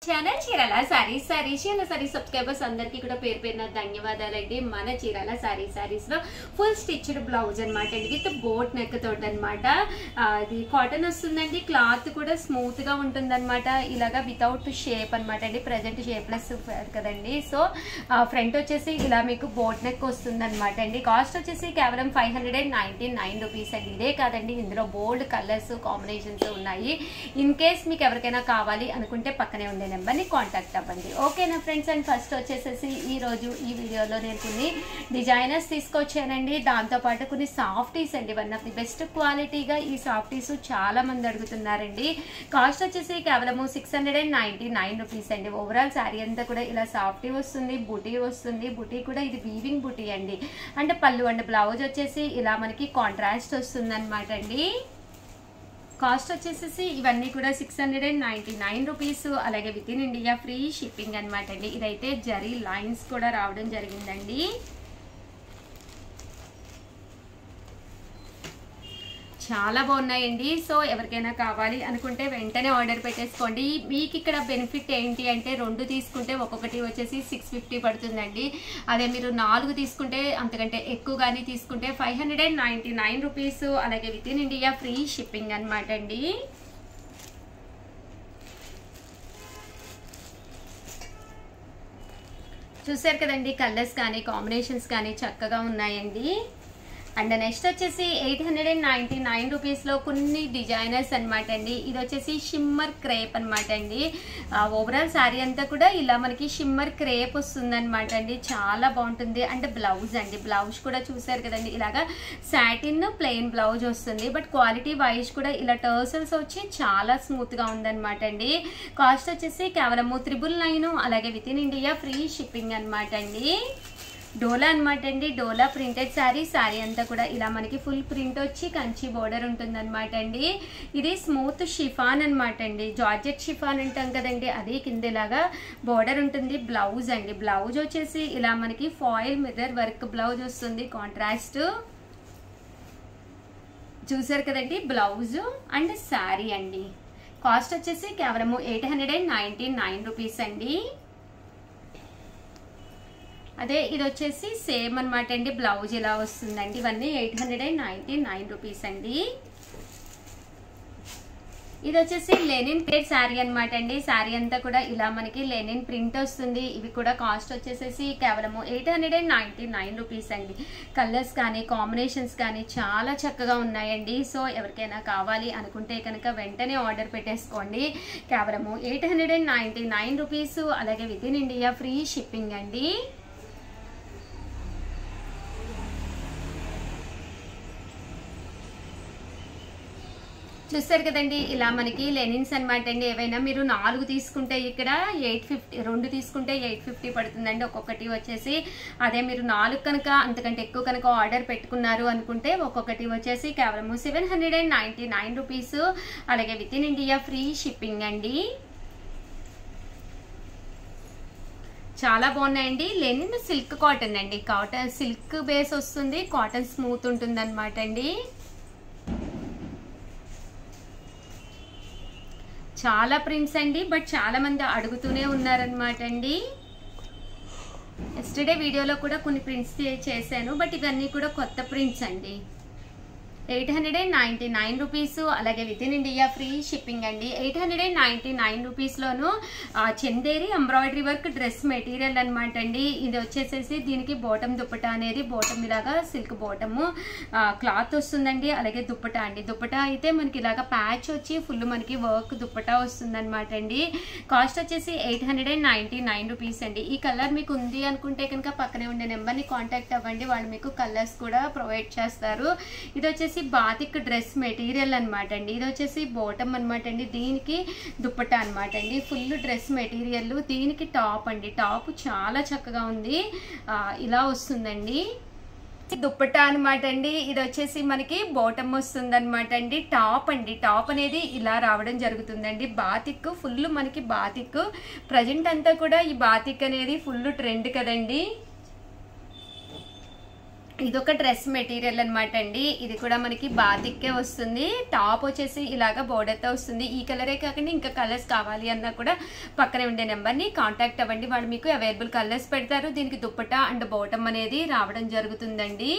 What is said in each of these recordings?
Channel Chirala saris subscribers అందరికీ కూడా పేరు పేరున ధన్యవాదాలండి. మన చీరాల సారీస్ లో ఫుల్ స్టిచ్డ్ బ్లౌజ్ అనమాట అండి, విత్ బోట్ నెక్ తోటి అనమాట. ఇది కాటన్ వస్తుందండి, క్లాత్ కూడా స్మూత్ గా ఉంటుంది అనమాట. ఇలాగా వితౌట్ షేప్ అనమాట అండి, ప్రజెంట్ షేప్లెస్ కదండి. సో ఫ్రంట్ వచ్చేసి ఇలా మీకు బోట్ నెక్ వస్తుంది అనమాట అండి. కాస్ట్ వచ్చేసి కేవలం 599 రూపీస్ అండి. ఇదే కాదండి, ఇందులో బోల్డ్ కలర్స్ కాంబినేషన్స్ ఉన్నాయి. ఇన్ కేస్ మీకు ఎవరికైనా కావాలి అనుకుంటే పక్కనే ఉండే నెంబర్ని కాంటాక్ట్ అవ్వండి. ఓకేనా ఫ్రెండ్స్. అండ్ ఫస్ట్ వచ్చేసేసి ఈరోజు ఈ వీడియోలో నేను కొన్ని డిజైనర్స్ తీసుకొచ్చానండి. దాంతోపాటు కొన్ని సాఫ్టీస్ అండి, వన్ ఆఫ్ ది బెస్ట్ క్వాలిటీగా ఈ సాఫ్టీస్ చాలా మంది అడుగుతున్నారండి. కాస్ట్ వచ్చేసి కేవలము 699 రూపీస్ అండి. ఓవరాల్ శారీ అంతా కూడా ఇలా సాఫ్టీ వస్తుంది, బుటీ వస్తుంది. బుటీ కూడా ఇది వీవింగ్ బుటీ అండి. అంటే పళ్ళు అండ్ బ్లౌజ్ వచ్చేసి ఇలా మనకి కాంట్రాస్ట్ వస్తుంది అనమాట అండి. కాస్ట్ వచ్చేసేసి ఇవన్నీ కూడా 699 రూపీస్. అలాగే with in India free shipping అనమాట అండి. ఇదైతే జరీ లైన్స్ కూడా రావడం జరిగిందండి. చాలా బాగున్నాయండి. సో ఎవరికైనా కావాలి అనుకుంటే వెంటనే ఆర్డర్ పెట్టేసుకోండి. మీకు ఇక్కడ బెనిఫిట్ ఏంటి అంటే, 2 తీసుకుంటే ఒక్కొక్కటి వచ్చేసి 650 పడుతుందండి. అదే మీరు 4 తీసుకుంటే, అంతకంటే ఎక్కువగానే తీసుకుంటే 599 రూపీస్. అలాగే with in India free shipping అనమాట అండి. చూసారు కదండి, కలర్స్ కానీ కాంబినేషన్స్ కానీ చక్కగా ఉన్నాయండి. అండ్ నెక్స్ట్ వచ్చేసి 899 రూపీస్లో కొన్ని డిజైనర్స్ అనమాట అండి. ఇది వచ్చేసి షిమ్మర్ క్రేప్ అనమాట అండి. ఓవరాల్ శారీ అంతా కూడా ఇలా మనకి షిమ్మర్ క్రేప్ వస్తుంది అనమాట అండి. చాలా బాగుంటుంది. అండ్ బ్లౌజ్ అండి, బ్లౌజ్ కూడా చూసారు కదండి, ఇలాగా సాటిన్ ప్లెయిన్ బ్లౌజ్ వస్తుంది. బట్ క్వాలిటీ వైజ్ కూడా ఇలా టర్సల్స్ వచ్చి చాలా స్మూత్గా ఉందన్నమాట అండి. కాస్ట్ వచ్చేసి కేవలము 999. అలాగే with in India free shipping అనమాట అండి. డోలా అనమాట అండి, డోలా ప్రింటెడ్ శారీ అంతా కూడా ఇలా మనకి ఫుల్ ప్రింట్ వచ్చి కంచి బోర్డర్ ఉంటుంది అనమాట అండి. ఇది స్మూత్ షిఫాన్ అనమాట అండి, జార్జెట్ షిఫాన్ అంటాం కదండి, అది కింద ఇలాగా బోర్డర్ ఉంటుంది. బ్లౌజ్ అండి, బ్లౌజ్ వచ్చేసి ఇలా మనకి ఫాయిల్ మిర్రర్ వర్క్ బ్లౌజ్ వస్తుంది, కాంట్రాస్ట్. చూసారు కదండి బ్లౌజ్ అండ్ శారీ అండి. కాస్ట్ వచ్చేసి కేవలము 899 రూపీస్ అండి. అదే ఇది వచ్చేసి సేమ్ అనమాట అండి, బ్లౌజ్ ఇలా వస్తుందండి. ఇవన్నీ 899 రూపీస్ అండి. ఇది వచ్చేసి లెనిన్ ప్రింట్ శారీ అనమాట అండి. శారీ అంతా కూడా ఇలా మనకి లెనిన్ ప్రింట్ వస్తుంది. ఇవి కూడా కాస్ట్ వచ్చేసేసి కేవలము 899 రూపీస్ అండి. కలర్స్ కానీ కాంబినేషన్స్ కానీ చాలా చక్కగా ఉన్నాయండి. సో ఎవరికైనా కావాలి అనుకుంటే కనుక వెంటనే ఆర్డర్ పెట్టేసుకోండి. కేవలము 899 రూపీస్. అలాగే with in India free shipping అండి. చూస్తారు కదండి, ఇలా మనకి లెనిన్స్ అనమాట అండి. ఏవైనా మీరు 4 తీసుకుంటే ఇక్కడ 850, 2 తీసుకుంటే 850 పడుతుందండి ఒక్కొక్కటి వచ్చేసి. అదే మీరు 4 కనుక అంతకంటే ఎక్కువ కనుక ఆర్డర్ పెట్టుకున్నారు అనుకుంటే ఒక్కొక్కటి వచ్చేసి కేవలం 799 రూపీస్. అలాగే with in India free shipping అండి. చాలా బాగున్నాయండి. లెనిన్ సిల్క్ కాటన్ అండి, కాటన్ సిల్క్ బేస్ వస్తుంది, కాటన్ స్మూత్ ఉంటుంది అనమాట అండి. చాలా ప్రింట్స్ అండి, బట్ చాలా మంది అడుగుతూనే ఉన్నారనమాట అండి. ఎస్టర్డే వీడియోలో కూడా కొన్ని ప్రింట్స్ చేశాను, బట్ ఇవన్నీ కూడా కొత్త ప్రింట్స్ అండి. 899 రూపీస్. అలాగే with in India free shipping అండి. 899 రూపీస్లోను Chanderi embroidery work dress material అనమాట అండి. ఇది వచ్చేసేసి దీనికి బాటమ్ దుప్పటా అనేది, బాటమ్ ఇలాగా సిల్క్ బాటము క్లాత్ వస్తుందండి. అలాగే దుప్పటా అండి, దుప్పటా అయితే మనకి ఇలాగా ప్యాచ్ వచ్చి ఫుల్ మనకి వర్క్ దుప్పటా వస్తుంది అనమాట అండి. కాస్ట్ వచ్చేసి 899 రూపీస్ అండి. ఈ కలర్ మీకు ఉంది అనుకుంటే కనుక పక్కనే ఉండే నెంబర్ని కాంటాక్ట్ అవ్వండి, వాళ్ళు మీకు కలర్స్ కూడా ప్రొవైడ్ చేస్తారు. ఇది వచ్చేసి బాతిక్ డ్రెస్ మెటీరియల్ అనమాట అండి. ఇది వచ్చేసి బాటమ్ అనమాట అండి, దీనికి దుప్పటా అనమాట అండి. ఫుల్ డ్రెస్ మెటీరియల్, దీనికి టాప్ అండి. టాప్ చాలా చక్కగా ఉంది, ఇలా వస్తుందండి. దుప్పటా అనమాట అండి. ఇది వచ్చేసి మనకి బాటమ్ వస్తుంది అనమాట అండి. టాప్ అండి, టాప్ అనేది ఇలా రావడం జరుగుతుందండి. బాతిక్ ఫుల్ మనకి బాతిక్ ప్రజెంట్ అంతా కూడా ఈ బాతిక్ అనేది ఫుల్ ట్రెండ్ కదండి. ఇదొక డ్రెస్ మెటీరియల్ అనమాట అండి. ఇది కూడా మనకి బాతిక్కే వస్తుంది. టాప్ వచ్చేసి ఇలాగా బోర్డర్తో వస్తుంది. ఈ కలరే కాకుండా ఇంకా కలర్స్ కావాలి అన్నా కూడా పక్కనే ఉండే నెంబర్ని కాంటాక్ట్ అవ్వండి, వాళ్ళు మీకు అవైలబుల్ కలర్స్ పెడతారు. దీనికి దుప్పటా అండ్ బాటమ్ అనేది రావడం జరుగుతుందండి.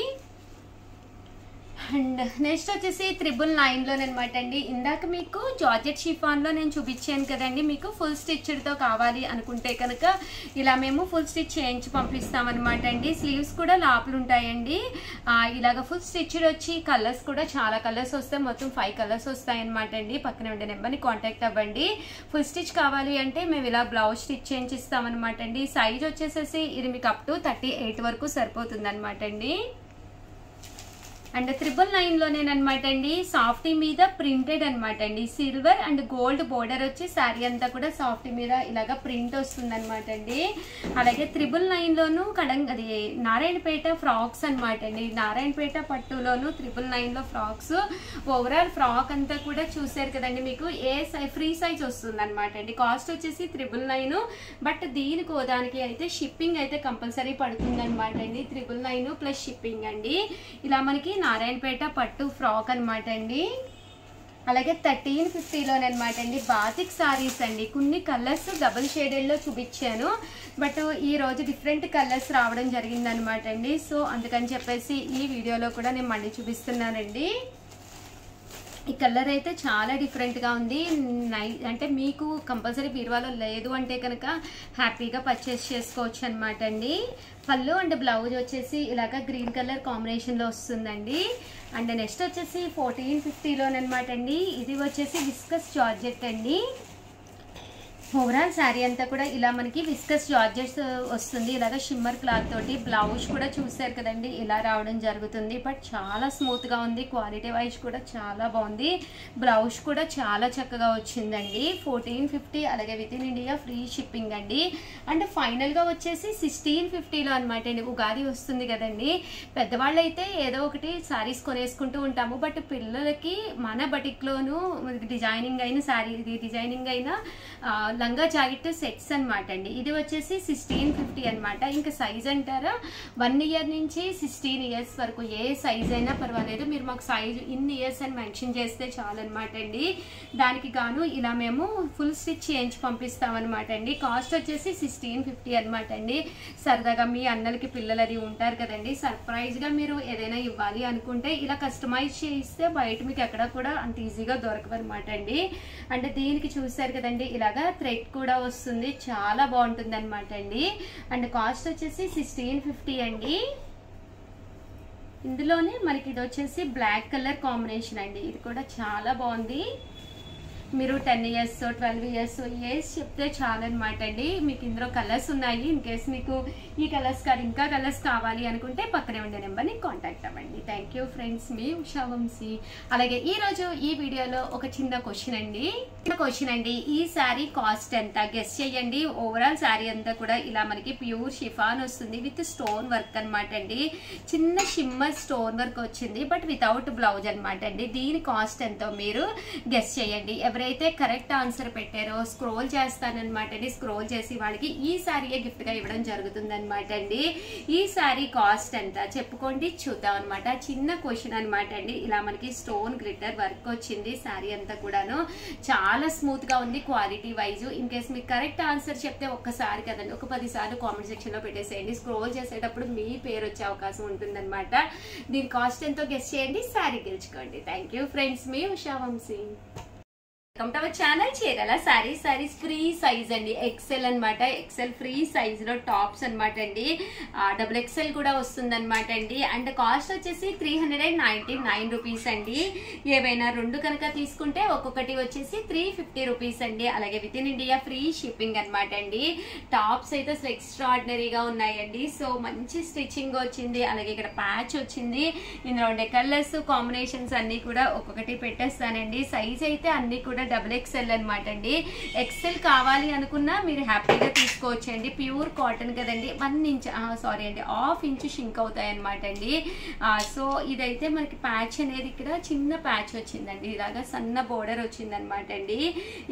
అండ్ నెక్స్ట్ వచ్చేసి 999 అనమాట అండి. ఇందాక మీకు జార్జెట్ షిఫాన్లో నేను చూపించాను కదండి, మీకు ఫుల్ స్టిచ్డ్తో కావాలి అనుకుంటే కనుక ఇలా మేము ఫుల్ స్టిచ్ చేయించి పంపిస్తామన్నమాట అండి. స్లీవ్స్ కూడా లోపల ఉంటాయండి. ఇలాగ ఫుల్ స్టిచ్డ్ వచ్చి కలర్స్ కూడా చాలా కలర్స్ వస్తాయి, మొత్తం 5 కలర్స్ వస్తాయి అనమాట అండి. పక్కన ఉండే నెంబర్ని కాంటాక్ట్ అవ్వండి. ఫుల్ స్టిచ్ కావాలి అంటే మేము ఇలా బ్లౌజ్ స్టిచ్ చేయించిస్తామన్నమాట అండి. సైజ్ వచ్చేసేసి ఇది మీకు అప్ టు 38 వరకు సరిపోతుంది అనమాట అండి. అండ్ 999లోనేనమాట అండి. సాఫ్టీ మీద ప్రింటెడ్ అనమాట అండి. సిల్వర్ అండ్ గోల్డ్ బోర్డర్ వచ్చి శారీ అంతా కూడా సాఫ్టీ మీద ఇలాగ ప్రింట్ వస్తుంది అనమాట అండి. అలాగే 999లోను అది నారాయణపేట ఫ్రాక్స్ అనమాట అండి. నారాయణపేట పట్టులోను 999లో ఫ్రాక్స్. ఓవరాల్ ఫ్రాక్ అంతా కూడా చూసారు కదండి, మీకు ఫ్రీ సైజ్ వస్తుంది అనమాట అండి. కాస్ట్ వచ్చేసి 999, బట్ దీనికి దానికి అయితే షిప్పింగ్ అయితే కంపల్సరీ పడుతుంది అనమాట అండి. 999 ప్లస్ షిప్పింగ్ అండి. ఇలా మనకి నారాయణపేట పట్టు ఫ్రాక్ అనమాట అండి. అలాగే 1350లోనమాట అండి. బాతిక్ సారీస్ అండి. కొన్ని కలర్స్ డబుల్ షేడెడ్లో చూపించాను, బట్ ఈ రోజు డిఫరెంట్ కలర్స్ రావడం జరిగింది అనమాట అండి. సో అందుకని చెప్పేసి ఈ వీడియోలో కూడా నేను మళ్ళీ చూపిస్తున్నానండి. ఈ కలర్ అయితే చాలా డిఫరెంట్గా ఉంది. అంటే మీకు కంపల్సరీ బీరువాలో లేదు అంటే కనుక హ్యాపీగా పర్చేస్ చేసుకోవచ్చు అనమాట అండి. పళ్ళు అండ్ బ్లౌజ్ వచ్చేసి ఇలాగ గ్రీన్ కలర్ కాంబినేషన్లో వస్తుందండి. అండ్ నెక్స్ట్ వచ్చేసి 1450లోనమాట అండి. ఇది వచ్చేసి విస్కస్ జార్జెట్ అండి. ఓవరాల్ శారీ అంతా కూడా ఇలా మనకి విస్కస్ జార్జెట్స్ వస్తుంది. ఇలాగ షిమ్మర్ క్లాత్ తోటి బ్లౌజ్ కూడా చూసారు కదండి, ఇలా రావడం జరుగుతుంది. బట్ చాలా స్మూత్గా ఉంది, క్వాలిటీ వైజ్ కూడా చాలా బాగుంది. బ్లౌజ్ కూడా చాలా చక్కగా వచ్చిందండి. 1450, అలాగే with in India free shipping అండి. అండ్ ఫైనల్గా వచ్చేసి 1650లో అనమాట అండి. ఉగాది వస్తుంది కదండి, పెద్దవాళ్ళు అయితే ఏదో ఒకటి శారీస్ కొనేసుకుంటూ ఉంటాము, బట్ పిల్లలకి మన బటిక్లోను డిజైనింగ్ అయిన శారీ, ఇది డిజైనింగ్ అయిన లంగా జాకెట్ సెట్స్ అనమాట అండి. ఇది వచ్చేసి 1650 అనమాట. ఇంకా సైజ్ అంటారా 1 ఇయర్ నుంచి 16 ఇయర్స్ వరకు ఏ సైజ్ అయినా పర్వాలేదు, మీరు మాకు సైజ్ ఇన్ని ఇయర్స్ అని మెన్షన్ చేస్తే చాలన్నమాట అండి. దానికి గాను ఇలా మేము ఫుల్ స్టిచ్ చేయించి పంపిస్తామన్నమాట అండి. కాస్ట్ వచ్చేసి 1650 అనమాట అండి. సరదాగా మీ అన్నలకి పిల్లలు అది ఉంటారు కదండి, సర్ప్రైజ్గా మీరు ఏదైనా ఇవ్వాలి అనుకుంటే ఇలా కస్టమైజ్ చేయిస్తే బయట మీకు ఎక్కడ కూడా అంత ఈజీగా దొరకవన్నమాట అండి. అంటే దీనికి చూసారు కదండి, ఇలాగా థ్రెడ్ కూడా వస్తుంది, చాలా బాగుంటుంది అనమాట అండి. అండ్ కాస్ట్ వచ్చేసి 1650 అండి. ఇందులోనే మనకి ఇది వచ్చేసి బ్లాక్ కలర్ కాంబినేషన్ అండి. ఇది కూడా చాలా బాగుంది. మీరు 10 ఇయర్స్ 12 ఇయర్స్ ఏజ్ చెప్తే చాలన్నమాట అండి. మీకు ఇందులో కలర్స్ ఉన్నాయి. ఇన్ కేస్ మీకు ఈ కలర్స్ కాదు ఇంకా కలర్స్ కావాలి అనుకుంటే పక్కనే ఉండే నెంబర్ని కాంటాక్ట్ అవ్వండి. థ్యాంక్ యూ ఫ్రెండ్స్, మీ ఉషా వంశీ. అలాగే ఈరోజు ఈ వీడియోలో ఒక చిన్న క్వశ్చన్ అండి. ఈ శారీ కాస్ట్ ఎంత గెస్ చేయండి. ఓవరాల్ శారీ అంతా కూడా ఇలా మనకి ప్యూర్ షిఫాన్ వస్తుంది విత్ స్టోన్ వర్క్ అనమాట అండి. చిన్న షిమ్మర్ స్టోన్ వర్క్ వచ్చింది, బట్ వితౌట్ బ్లౌజ్ అనమాట అండి. దీని కాస్ట్ ఎంతో మీరు గెస్ చేయండి. ఎవరైతే కరెక్ట్ ఆన్సర్ పెట్టారో స్క్రోల్ చేస్తానన్నమాట అండి. స్క్రోల్ చేసి వాళ్ళకి ఈ శారీయే గిఫ్ట్గా ఇవ్వడం జరుగుతుంది అనమాట అండి. ఈ శారీ కాస్ట్ ఎంత చెప్పుకోండి, చూద్దాం అనమాట. చిన్న క్వశ్చన్ అనమాట అండి. ఇలా మనకి స్టోన్ గ్లిటర్ వర్క్ వచ్చింది శారీ అంతా కూడాను. చాలా స్మూత్ గా ఉంది క్వాలిటీ వైజ్. ఇన్ కేస్ మీకు కరెక్ట్ ఆన్సర్ చెప్తే ఒక్కసారి కదండి, ఒక 10 సార్లు కామెంట్ సెక్షన్ లో పెట్టేసేయండి. స్క్రోల్ చేసేటప్పుడు మీ పేరు వచ్చే అవకాశం ఉంటుంది అనమాట. దీని కాస్ట్ ఎంతో గెస్ చేయండి, శారీ గెలుచుకోండి. థ్యాంక్ యూ ఫ్రెండ్స్, మీ Usha Vamsi. Welcome to our channel చీరల సారీస్ ఫ్రీ సైజ్ అండి. ఎక్సెల్ అనమాట. ఎక్సెల్ ఫ్రీ సైజ్ లో టాప్స్ అనమాట అండి. డబుల్ ఎక్సెల్ కూడా వస్తుంది అనమాట అండి. అండ్ కాస్ట్ వచ్చేసి 399 రూపీస్ అండి. ఏవైనా 2 కనుక తీసుకుంటే ఒక్కొక్కటి వచ్చేసి 350 రూపీస్ అండి. అలాగే with in India free shipping అనమాట అండి. టాప్స్ అయితే అసలు ఎక్స్ట్రాడినరీగా ఉన్నాయండి. సో మంచి స్టిచ్చింగ్ వచ్చింది. అలాగే ఇక్కడ ప్యాచ్ వచ్చింది. ఇందులో ఉండే కలర్స్ కాంబినేషన్స్ అన్ని కూడా ఒక్కొక్కటి పెట్టేస్తానండి. సైజ్ అయితే అన్ని కూడా డబుల్ ఎక్సెల్ అనమాట అండి. ఎక్సెల్ కావాలి అనుకున్నా మీరు హ్యాపీగా తీసుకోవచ్చు అండి. ప్యూర్ కాటన్ కదండి. 1 ఇంచ్ సారీ అండి, 1/2 ఇంచ్ షింక్ అవుతాయి అనమాట అండి. సో ఇదైతే మనకి ప్యాచ్ అనేది ఇక్కడ చిన్న ప్యాచ్ వచ్చిందండి. ఇలాగా సన్న బోర్డర్ వచ్చింది అనమాట అండి.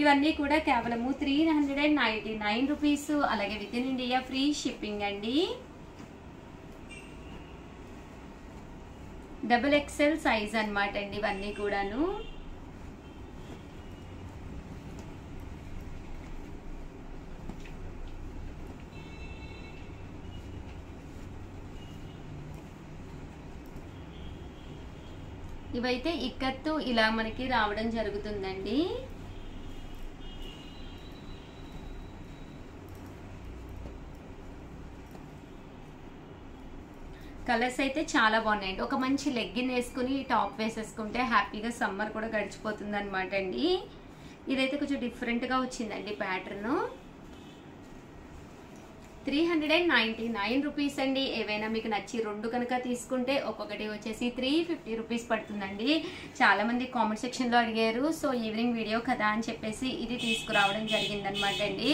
ఇవన్నీ కూడా కేవలము 399 రూపీస్. అలాగే with in India free shipping అండి. XXL సైజ్ అన్నమాట అండి ఇవన్నీ కూడాను. ఇవైతే ఇక్కత్తు ఇలా మనకి రావడం జరుగుతుందండి. కలర్స్ అయితే చాలా బాగున్నాయండి. ఒక మంచి లెగ్గిన్ వేసుకుని టాప్ వేసేసుకుంటే హ్యాపీగా సమ్మర్ కూడా గడిచిపోతుంది అనమాట అండి. ఇదైతే కొంచెం డిఫరెంట్గా వచ్చిందండి ప్యాటర్న్. 399 రూపీస్ అండి. ఏవైనా మీకు నచ్చి రెండు కనుక తీసుకుంటే ఒక్కొక్కటి వచ్చేసి 350 రూపీస్ పడుతుందండి. చాలా మంది కామెంట్ సెక్షన్లో అడిగారు. సో ఈవినింగ్ వీడియో కదా అని చెప్పేసి ఇది తీసుకురావడం జరిగిందనమాట అండి.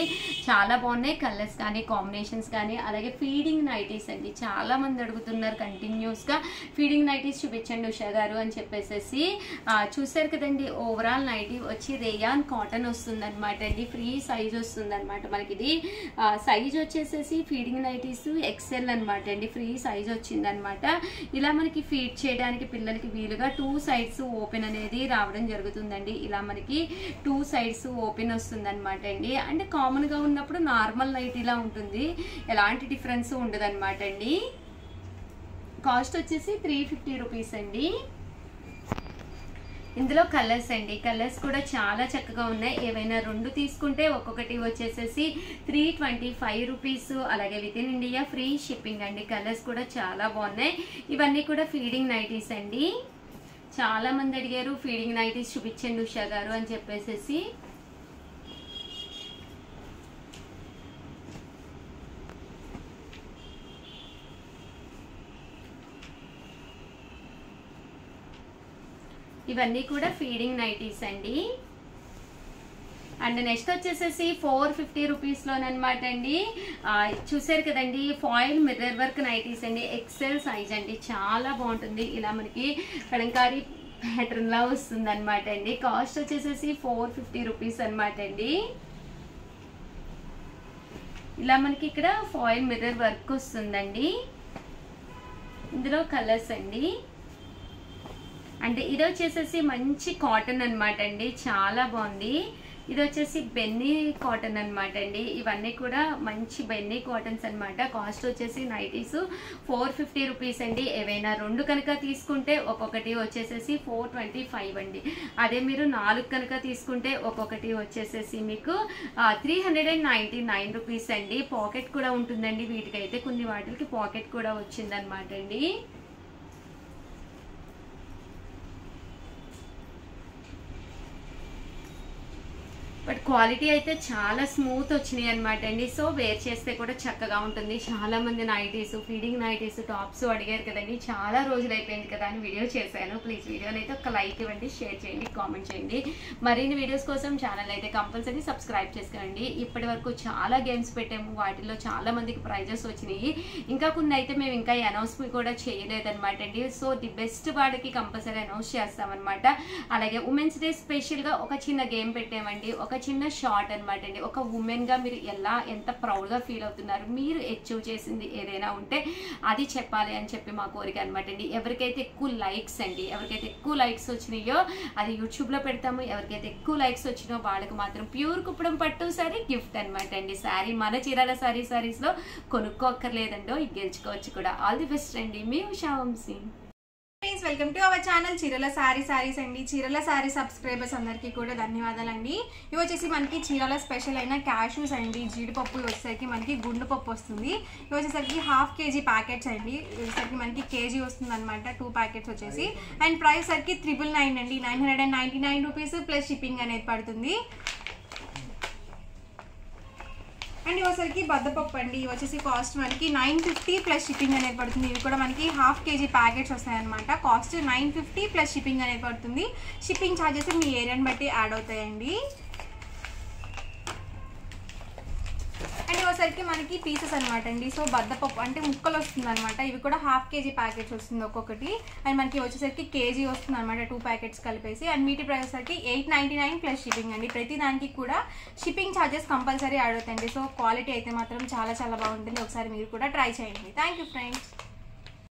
చాలా బాగున్నాయి కలర్స్ కానీ కాంబినేషన్స్ కానీ. అలాగే ఫీడింగ్ నైటీస్ అండి, చాలా మంది అడుగుతున్నారు కంటిన్యూస్గా ఫీడింగ్ నైటీస్ చూపించండి ఉషా గారు అని చెప్పేసి. చూసారు కదండి, ఓవరాల్ నైటీ వచ్చి రేయాన్ కాటన్ వస్తుంది అనమాట అండి. ఫ్రీ సైజ్ వస్తుంది అనమాట మనకి. ఇది సైజ్ వచ్చేసి ఫీడింగ్ నైటీస్ XL అనమాట అండి. ఫ్రీ సైజ్ వచ్చింది అనమాట. ఇలా మనకి ఫీడ్ చేయడానికి పిల్లలకి వీలుగా 2 సైడ్స్ ఓపెన్ అనేది రావడం జరుగుతుందండి. ఇలా మనకి 2 సైడ్స్ ఓపెన్ వస్తుంది అనమాట అండి. అంటే కామన్ గా ఉన్నప్పుడు నార్మల్ నైటీలా ఉంటుంది, ఎలాంటి డిఫరెన్స్ ఉండదు అనమాట అండి. కాస్ట్ వచ్చేసి 350 రూపీస్ అండి. ఇందులో కలర్స్ అండి, కలర్స్ కూడా చాలా చక్కగా ఉన్నాయి. ఏవైనా రెండు తీసుకుంటే ఒక్కొక్కటి వచ్చేసేసి 325 రూపీస్. అలాగే with in India free shipping అండి. కలర్స్ కూడా చాలా బాగున్నాయి. ఇవన్నీ కూడా ఫీడింగ్ నైటీస్ అండి. చాలా మంది అడిగారు ఫీడింగ్ నైటీస్ చూపించండి ఉషా గారు అని చెప్పేసి. ఇవన్నీ కూడా ఫీడింగ్ నైటీస్ అండి. అండ్ నెక్స్ట్ వచ్చేసేసి 450 రూపీస్లోనమాట అండి. చూసారు కదండి, ఫాయిల్ మిర్రర్ వర్క్ నైటీస్ అండి. XL సైజ్ అండి, చాలా బాగుంటుంది. ఇలా మనకి కలంకారీ ప్యాటర్న్ లా వస్తుంది అనమాట అండి. కాస్ట్ వచ్చేసేసి 450 రూపీస్ అనమాట అండి. ఇలా మనకి ఇక్కడ ఫాయిల్ మిర్రర్ వర్క్ వస్తుందండి. ఇందులో కలర్స్ అండి. అంటే ఇది వచ్చేసేసి మంచి కాటన్ అనమాట అండి, చాలా బాగుంది. ఇది వచ్చేసి బెన్నీ కాటన్ అనమాట అండి. ఇవన్నీ కూడా మంచి బెన్నీ కాటన్స్ అనమాట. కాస్ట్ వచ్చేసి నైటీస్ 450 రూపీస్ అండి. ఏవైనా రెండు కనుక తీసుకుంటే ఒక్కొక్కటి వచ్చేసేసి 425 అండి. అదే మీరు 4 కనుక తీసుకుంటే ఒక్కొక్కటి వచ్చేసేసి మీకు 399 రూపీస్ అండి. పాకెట్ కూడా ఉంటుందండి వీటికైతే. కొన్ని వాటికి పాకెట్ కూడా వచ్చిందనమాట అండి. బట్ క్వాలిటీ అయితే చాలా స్మూత్ వచ్చినాయి అనమాట అండి. సో వేర్ చేస్తే కూడా చక్కగా ఉంటుంది. చాలా మంది నైటీస్, ఫీడింగ్ నైటీస్, టాప్స్ అడిగారు కదండి. చాలా రోజులు అయిపోయింది కదా అని వీడియో చేశాను. ప్లీజ్ వీడియోని అయితే ఒక లైక్ ఇవ్వండి, షేర్ చేయండి, కామెంట్ చేయండి. మరిన్ని వీడియోస్ కోసం ఛానల్ అయితే కంపల్సరీ సబ్స్క్రైబ్ చేసుకోండి. ఇప్పటి వరకు చాలా గేమ్స్ పెట్టాము, వాటిల్లో చాలా మందికి ప్రైజెస్ వచ్చినాయి. ఇంకా కొన్ని అయితే మేము ఇంకా అనౌన్స్మెంట్ కూడా చేయలేదన్నమాట అండి. సో ది బెస్ట్ వాడికి కంపల్సరీ అనౌన్స్ చేస్తామన్నమాట. అలాగే ఉమెన్స్ డే స్పెషల్గా ఒక చిన్న గేమ్ పెట్టామండి. ఒక చిన్న షార్ట్ అనమాట అండి. ఒక ఉమెన్ గా మీరు ఎంత ప్రౌడ్ గా ఫీల్ అవుతున్నారు, మీరు అచీవ్ చేసింది ఏదైనా ఉంటే అది చెప్పాలి అని చెప్పి మా కోరిక అనమాట అండి. ఎవరికైతే ఎక్కువ లైక్స్ అండి, ఎవరికైతే ఎక్కువ లైక్స్ వచ్చినాయో అది యూట్యూబ్ లో పెడతాము. ఎవరికైతే ఎక్కువ లైక్స్ వచ్చినాయో వాళ్ళకి మాత్రం ప్యూర్ కుప్పడం పట్టు సారీ గిఫ్ట్ అనమాట అండి. సారీ మన చీరాల సారీస్ లో కొనుక్కోక్కర్లేదండో, గెలుచుకోవచ్చు కూడా. ఆల్ ది బెస్ట్ అండి, మీ Usha Vamsi. Friends, welcome to our channel చీరల సారీస్ అండి. చీరల సారీ సబ్స్క్రైబర్స్ అందరికీ కూడా ధన్యవాదాలండి. ఇవి వచ్చేసి మనకి చీరల స్పెషల్ అయిన క్యాష్యూస్ అండి. జీడిపప్పు వచ్చేసరికి మనకి గుండు పప్పు వస్తుంది. ఇవి వచ్చేసరికి 1/2 kg ప్యాకెట్స్ అండి. వచ్చేసరికి మనకి కేజీ వస్తుంది అనమాట, 2 ప్యాకెట్స్ వచ్చేసి. అండ్ ప్రైస్ సరికి 999 అండి. 999 రూపీస్ ప్లస్ షిప్పింగ్ అనేది పడుతుంది. అండ్ ఇవసరికి బద్దపప్పు అండి. ఇవి వచ్చేసి కాస్ట్ మనకి 950 ప్లస్ షిప్పింగ్ అనేది పడుతుంది. ఇవి కూడా మనకి 1/2 kg ప్యాకెట్స్ వస్తాయన్నమాట. కాస్ట్ 950 ప్లస్ షిప్పింగ్ అనేది పడుతుంది. షిప్పింగ్ ఛార్జెస్ మీ ఏరియాని బట్టి యాడ్ అవుతాయండి. అండ్ ఇవసరికి మనకి పీసెస్ అనమాట అండి. సో బద్దపప్పు అంటే ముక్కలు వస్తుంది అనమాట. ఇవి కూడా 1/2 kg ప్యాకెట్స్ వస్తుంది ఒక్కొక్కటి. అండ్ మనకి వచ్చేసరికి కేజీ వస్తుంది అనమాట, 2 ప్యాకెట్స్ కలిపేసి. అండ్ వీటి ప్రైస్ సరికి 899 ప్లస్ షిప్పింగ్ అండి. ప్రతి దానికి కూడా షిప్పింగ్ ఛార్జెస్ కంపల్సరీ యాడ్ అవుతాయండి. సో క్వాలిటీ అయితే మాత్రం చాలా చాలా బాగుంటుంది. ఒకసారి మీరు కూడా ట్రై చేయండి. Thank you friends.